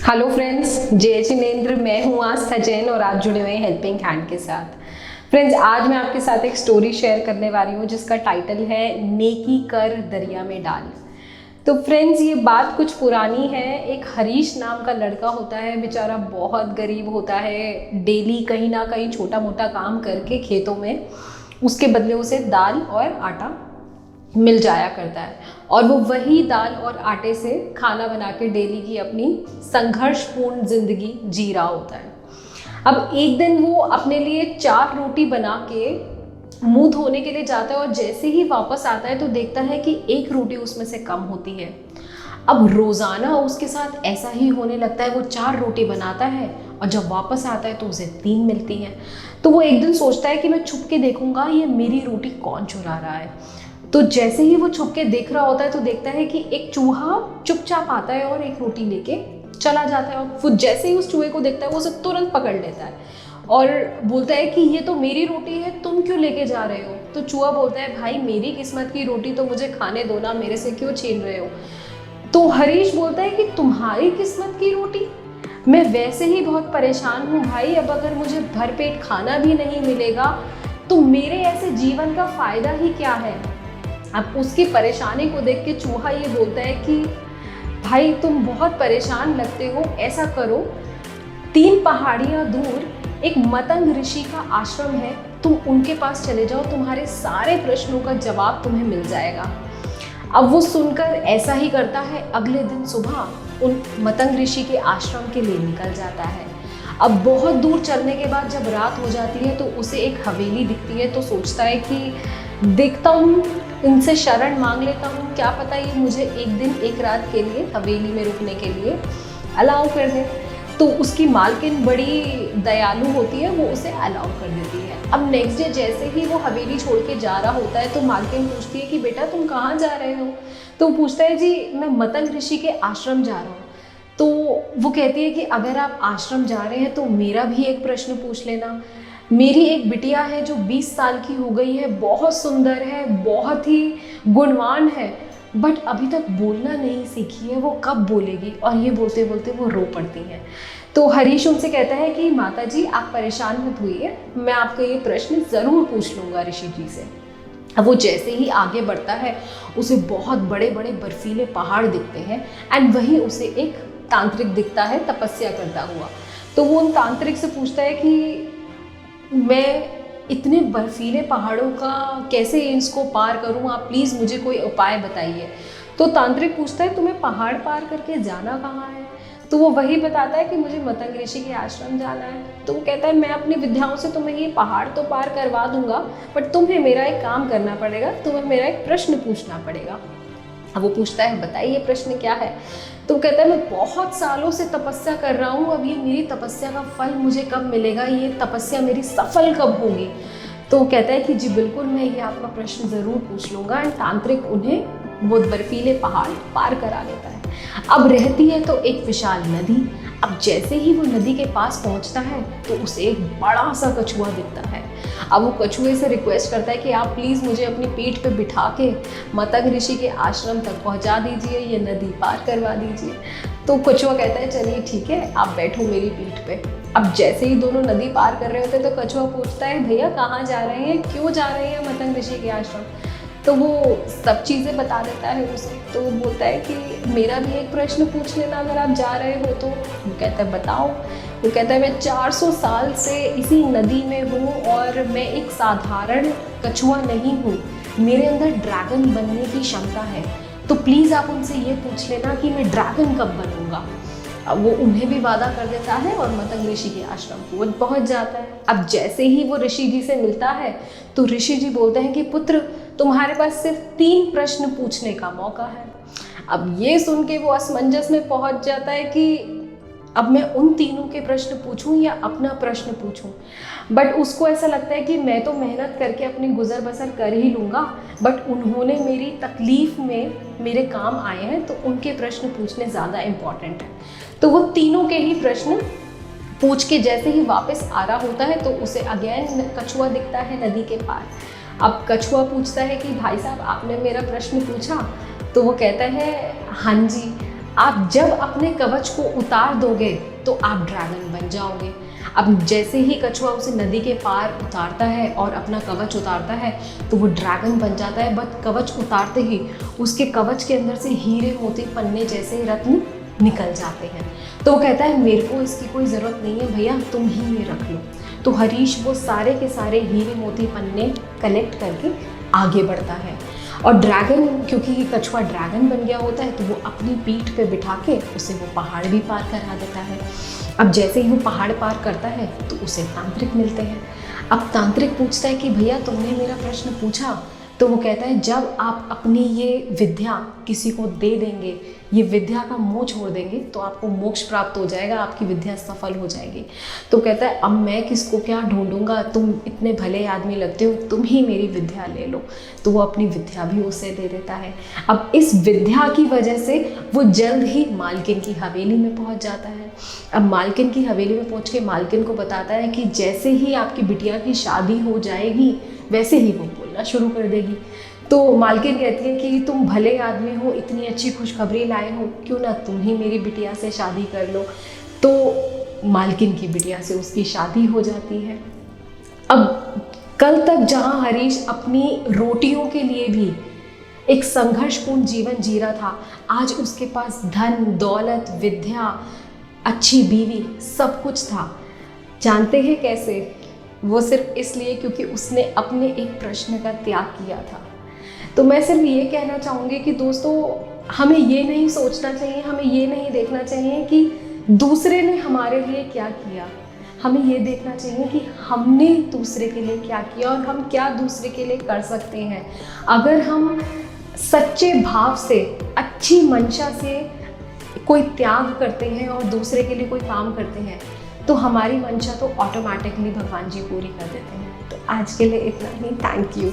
Hello friends, जय जिनेंद्र। मैं हूँ आस्था जैन और आज जुड़े हुए हैं हेल्पिंग हैंड के साथ। फ्रेंड्स, आज मैं आपके साथ एक स्टोरी शेयर करने वाली हूँ जिसका टाइटल है नेकी कर दरिया में डाल। तो फ्रेंड्स, ये बात कुछ पुरानी है। एक हरीश नाम का लड़का होता है, बेचारा बहुत गरीब होता है। डेली कहीं ना कहीं छोटा मोटा काम करके खेतों में उसके बदले उसे दाल और आटा मिल जाया करता है और वो वही दाल और आटे से खाना बना के डेली की अपनी संघर्षपूर्ण जिंदगी जी रहा होता है। अब एक दिन वो अपने लिए 4 रोटी बना के मुंह धोने के लिए जाता है और जैसे ही वापस आता है तो देखता है कि 1 रोटी उसमें से कम होती है। अब रोज़ाना उसके साथ ऐसा ही होने लगता है। वो 4 रोटी बनाता है और जब वापस आता है तो उसे 3 मिलती हैं। तो वो एक दिन सोचता है कि मैं छुप के देखूंगा ये मेरी रोटी कौन चुरा रहा है। तो जैसे ही वो छुप के देख रहा होता है तो देखता है कि एक चूहा चुपचाप आता है और 1 रोटी लेके चला जाता है। और वो जैसे ही उस चूहे को देखता है वो उसे तुरंत पकड़ लेता है और बोलता है कि ये तो मेरी रोटी है, तुम क्यों लेके जा रहे हो। तो चूहा बोलता है, भाई मेरी किस्मत की रोटी तो मुझे खाने दो ना, मेरे से क्यों छीन रहे हो। तो हरीश बोलता है कि तुम्हारी किस्मत की रोटी, मैं वैसे ही बहुत परेशान हूँ भाई। अब अगर मुझे भरपेट खाना भी नहीं मिलेगा तो मेरे ऐसे जीवन का फायदा ही क्या है। अब उसकी परेशानी को देख के चूहा ये बोलता है कि भाई तुम बहुत परेशान लगते हो, ऐसा करो 3 पहाड़ियाँ दूर एक मतंग ऋषि का आश्रम है, तुम उनके पास चले जाओ, तुम्हारे सारे प्रश्नों का जवाब तुम्हें मिल जाएगा। अब वो सुनकर ऐसा ही करता है। अगले दिन सुबह उन मतंग ऋषि के आश्रम के लिए निकल जाता है। अब बहुत दूर चलने के बाद जब रात हो जाती है तो उसे एक हवेली दिखती है। तो सोचता है कि देखता हूँ, इनसे शरण मांग लेता हूँ, क्या पता ये मुझे एक दिन एक रात के लिए हवेली में रुकने के लिए अलाउ कर दे। तो उसकी मालकिन बड़ी दयालु होती है, वो उसे अलाउ कर देती है। अब नेक्स्ट डे जैसे ही वो हवेली छोड़ के जा रहा होता है तो मालकिन पूछती है कि बेटा तुम कहाँ जा रहे हो। तो पूछता है, जी मैं मतंग ऋषि के आश्रम जा रहा हूँ। तो वो कहती है कि अगर आप आश्रम जा रहे हैं तो मेरा भी एक प्रश्न पूछ लेना। मेरी एक बिटिया है जो 20 साल की हो गई है, बहुत सुंदर है, बहुत ही गुणवान है, बट अभी तक बोलना नहीं सीखी है, वो कब बोलेगी। और ये बोलते बोलते वो रो पड़ती हैं। तो हरीश उनसे कहता है कि माता जी आप परेशान मत होइए, मैं आपको ये प्रश्न ज़रूर पूछ लूँगा ऋषि जी से। अब वो जैसे ही आगे बढ़ता है उसे बहुत बड़े बड़े बर्फीले पहाड़ दिखते हैं एंड वहीं उसे एक तांत्रिक दिखता है तपस्या करता हुआ। तो वो उन तांत्रिक से पूछता है कि मैं इतने बर्फीले पहाड़ों का कैसे इसको पार करूं, आप प्लीज़ मुझे कोई उपाय बताइए। तो तांत्रिक पूछता है, तुम्हें पहाड़ पार करके जाना कहाँ है। तो वो वही बताता है कि मुझे मतंग ऋषि के आश्रम जाना है। तो वो कहता है, मैं अपनी विद्याओं से तुम्हें ये पहाड़ तो पार करवा दूंगा, बट तुम्हें मेरा एक काम करना पड़ेगा, तुम्हें मेरा एक प्रश्न पूछना पड़ेगा। अब वो पूछता है, बताइए प्रश्न क्या है। तो कहता है, मैं बहुत सालों से तपस्या कर रहा हूँ, अब ये मेरी तपस्या का फल मुझे कब मिलेगा, ये तपस्या मेरी सफल कब होगी। तो कहता है कि जी बिल्कुल, मैं ये आपका प्रश्न ज़रूर पूछ लूँगा। एंड तांत्रिक उन्हें वो बर्फीले पहाड़ पार करा लेता है। अब रहती है तो एक विशाल नदी। अब जैसे ही वो नदी के पास पहुंचता है तो उसे एक बड़ा सा कछुआ दिखता है। अब वो कछुए से रिक्वेस्ट करता है कि आप प्लीज़ मुझे अपनी पीठ पे बिठा के मतंग ऋषि के आश्रम तक पहुंचा दीजिए, ये नदी पार करवा दीजिए। तो कछुआ कहता है, चलिए ठीक है, आप बैठो मेरी पीठ पे। अब जैसे ही दोनों नदी पार कर रहे होते तो कछुआ पूछता है, भैया कहाँ जा रहे हैं, क्यों जा रहे हैं मतंग ऋषि के आश्रम। तो वो सब चीज़ें बता देता है उसे। तो वो बोलता है कि मेरा भी एक प्रश्न पूछ लेना अगर आप जा रहे हो तो। वो कहता है, बताओ। वो कहता है, मैं 400 साल से इसी नदी में हूँ और मैं एक साधारण कछुआ नहीं हूँ, मेरे अंदर ड्रैगन बनने की क्षमता है, तो प्लीज़ आप उनसे ये पूछ लेना कि मैं ड्रैगन कब बनूँगा। अब वो उन्हें भी वादा कर देता है और मतंग ऋषि के आश्रम को पहुंच जाता है। अब जैसे ही वो ऋषि जी से मिलता है तो ऋषि जी बोलते हैं कि पुत्र, तुम्हारे पास सिर्फ 3 प्रश्न पूछने का मौका है। अब ये सुन के वो असमंजस में पहुंच जाता है कि अब मैं उन तीनों के प्रश्न पूछूं या अपना प्रश्न पूछूं। बट उसको ऐसा लगता है कि मैं तो मेहनत करके अपनी गुजर बसर कर ही लूँगा, बट उन्होंने मेरी तकलीफ़ में मेरे काम आए हैं तो उनके प्रश्न पूछने ज़्यादा इम्पॉर्टेंट है। तो वो तीनों के ही प्रश्न पूछ के जैसे ही वापस आ रहा होता है तो उसे अगेन कछुआ दिखता है नदी के पार। अब कछुआ पूछता है कि भाई साहब आपने मेरा प्रश्न पूछा। तो वो कहता है, हाँ जी, आप जब अपने कवच को उतार दोगे तो आप ड्रैगन बन जाओगे। अब जैसे ही कछुआ उसे नदी के पार उतारता है और अपना कवच उतारता है तो वो ड्रैगन बन जाता है। बट कवच उतारते ही उसके कवच के अंदर से हीरे मोती पन्ने जैसे रत्न निकल जाते हैं। तो वो कहता है मेरे को इसकी कोई ज़रूरत नहीं है भैया, तुम ही ये रख लो। तो हरीश वो सारे के सारे हीरे मोती पन्ने कलेक्ट करके आगे बढ़ता है। और ड्रैगन, क्योंकि कछुआ ड्रैगन बन गया होता है, तो वो अपनी पीठ पे बिठा के उसे वो पहाड़ भी पार करा देता है। अब जैसे ही वो पहाड़ पार करता है तो उसे तांत्रिक मिलते हैं। अब तांत्रिक पूछता है कि भैया तुमने मेरा प्रश्न पूछा? तो वो कहता है जब आप अपनी ये विद्या किसी को दे देंगे, ये विद्या का मोह छोड़ देंगे, तो आपको मोक्ष प्राप्त हो जाएगा, आपकी विद्या सफल हो जाएगी। तो कहता है अब मैं किसको क्या ढूंढूंगा, तुम इतने भले आदमी लगते हो, तुम ही मेरी विद्या ले लो। तो वो अपनी विद्या भी उसे दे देता है। अब इस विद्या की वजह से वो जल्द ही मालकिन की हवेली में पहुंच जाता है। अब मालकिन की हवेली में पहुंच के मालकिन को बताता है कि जैसे ही आपकी बिटिया की शादी हो जाएगी वैसे ही वो बोलना शुरू कर देगी। तो मालकिन कहती है कि तुम भले आदमी हो, इतनी अच्छी खुशखबरी लाए हो, क्यों ना तुम ही मेरी बिटिया से शादी कर लो। तो मालकिन की बिटिया से उसकी शादी हो जाती है। अब कल तक जहाँ हरीश अपनी रोटियों के लिए भी एक संघर्षपूर्ण जीवन जी रहा था, आज उसके पास धन दौलत विद्या अच्छी बीवी सब कुछ था। जानते हैं कैसे? वो सिर्फ इसलिए क्योंकि उसने अपने एक प्रश्न का त्याग किया था। तो मैं सिर्फ ये कहना चाहूँगी कि दोस्तों, हमें ये नहीं सोचना चाहिए, हमें ये नहीं देखना चाहिए कि दूसरे ने हमारे लिए क्या किया। हमें ये देखना चाहिए कि हमने दूसरे के लिए क्या किया और हम क्या दूसरे के लिए कर सकते हैं। अगर हम सच्चे भाव से, अच्छी मंशा से कोई त्याग करते हैं और दूसरे के लिए कोई काम करते हैं, तो हमारी मंशा तो ऑटोमेटिकली भगवान जी पूरी कर देते हैं। तो आज के लिए इतना ही। Thank you.